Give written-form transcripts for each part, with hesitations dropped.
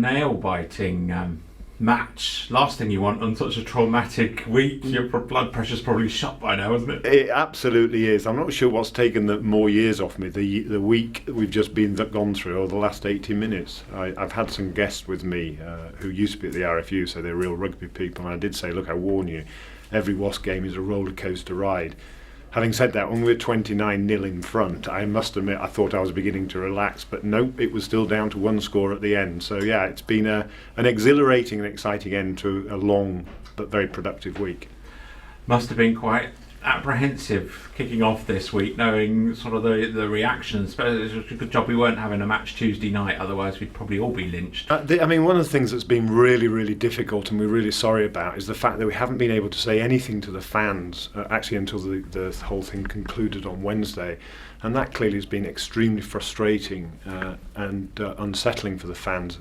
nail-biting match. Last thing you want on such a traumatic week. Your blood pressure's probably shot by now, isn't it? It absolutely is. I'm not sure what's taken more years off me, the week we've just gone through, or the last 80 minutes. I've had some guests with me who used to be at the RFU, so they're real rugby people, and I did say, look, I warn you, every Wasp game is a roller coaster ride. Having said that, when we were 29-0 in front, I must admit I thought I was beginning to relax, but nope, it was still down to one score at the end. So yeah, it's been an exhilarating and exciting end to a long but very productive week. Must have been quite apprehensive kicking off this week, knowing sort of the reactions. But it's a good job we weren't having a match Tuesday night, otherwise we'd probably all be lynched. I mean, one of the things that's been really, really difficult and we're really sorry about is the fact that we haven't been able to say anything to the fans actually until the whole thing concluded on Wednesday. And that clearly has been extremely frustrating and unsettling for the fans.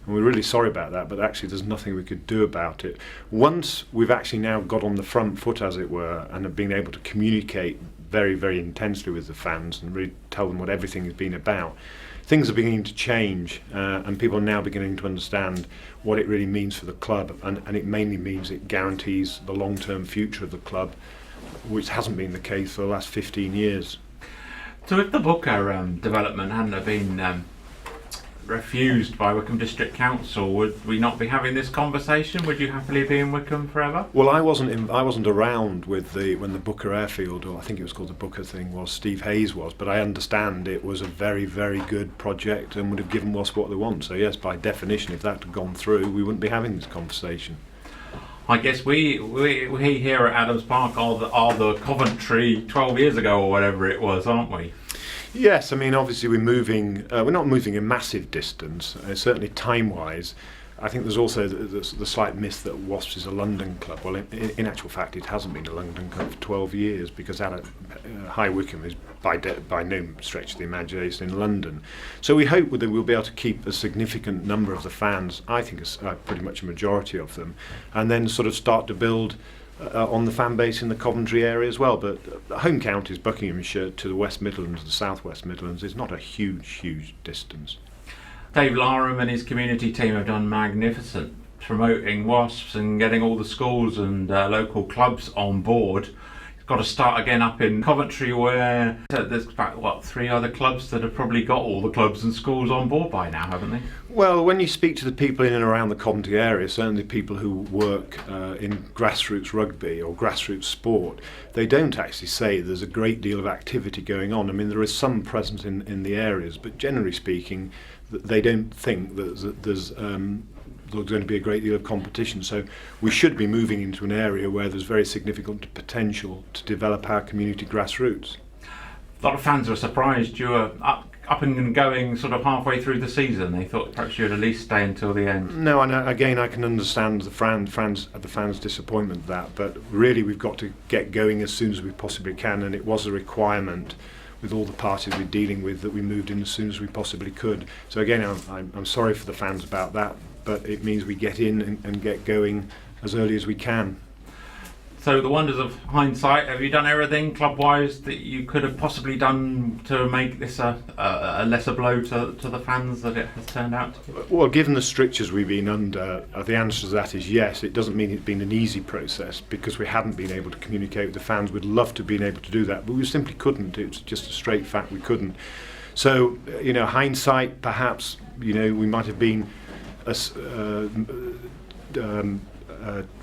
And we're really sorry about that, but actually there's nothing we could do about it. Once we've actually now got on the front foot, as it were, and have been able to communicate very, very intensely with the fans and really tell them what everything has been about, things are beginning to change, and people are now beginning to understand what it really means for the club, and it mainly means it guarantees the long-term future of the club, which hasn't been the case for the last 15 years. So if the Booker development hadn't have been refused by Wycombe District Council, would we not be having this conversation? Would you happily be in Wycombe forever? Well, I wasn't around when the Booker airfield, or I think it was called the Booker thing, was. Steve Hayes was, but I understand it was a very, very good project and would have given Wasps what they want. So yes, by definition, if that had gone through, we wouldn't be having this conversation. I guess we here at Adams Park are the Coventry 12 years ago or whatever it was, aren't we? Yes, I mean, obviously we're not moving a massive distance, certainly time-wise. I think there's also the slight myth that Wasps is a London club. Well, in actual fact, it hasn't been a London club for 12 years because High Wycombe is by no stretch of the imagination in London. So we hope that we'll be able to keep a significant number of the fans, I think pretty much a majority of them, and then sort of start to build on the fan base in the Coventry area as well. But home counties, Buckinghamshire to the West Midlands, the South West Midlands, is not a huge distance. Dave Larham and his community team have done magnificent promoting Wasps and getting all the schools and local clubs on board. Got to start again up in Coventry, where there's about 3 other clubs that have probably got all the clubs and schools on board by now, haven't they? Well, when you speak to the people in and around the Coventry area, certainly people who work in grassroots rugby or grassroots sport, they don't actually say there's a great deal of activity going on. I mean, there is some presence in the areas, but generally speaking, they don't think that there's going to be a great deal of competition. So we should be moving into an area where there's very significant potential to develop our community grassroots. A lot of fans were surprised you were up and going sort of halfway through the season. They thought perhaps you'd at least stay until the end. No, and again, I can understand the fans' disappointment with that, but really we've got to get going as soon as we possibly can, and it was a requirement with all the parties we're dealing with that we moved in as soon as we possibly could. So again, I'm sorry for the fans about that, but it means we get in and get going as early as we can. So the wonders of hindsight, have you done everything club-wise that you could have possibly done to make this a lesser blow to the fans that it has turned out to be? Well, given the strictures we've been under, the answer to that is yes. It doesn't mean it's been an easy process because we haven't been able to communicate with the fans. We'd love to have been able to do that, but we simply couldn't. It's just a straight fact we couldn't. So, hindsight, perhaps, we might have been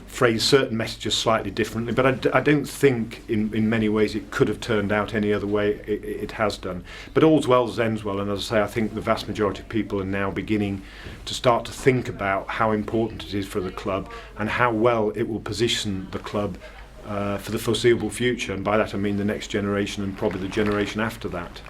phrase certain messages slightly differently, but I don't think in many ways it could have turned out any other way. It has done. But all's well as ends well, and as I say, I think the vast majority of people are now beginning to start to think about how important it is for the club and how well it will position the club for the foreseeable future, and by that I mean the next generation and probably the generation after that.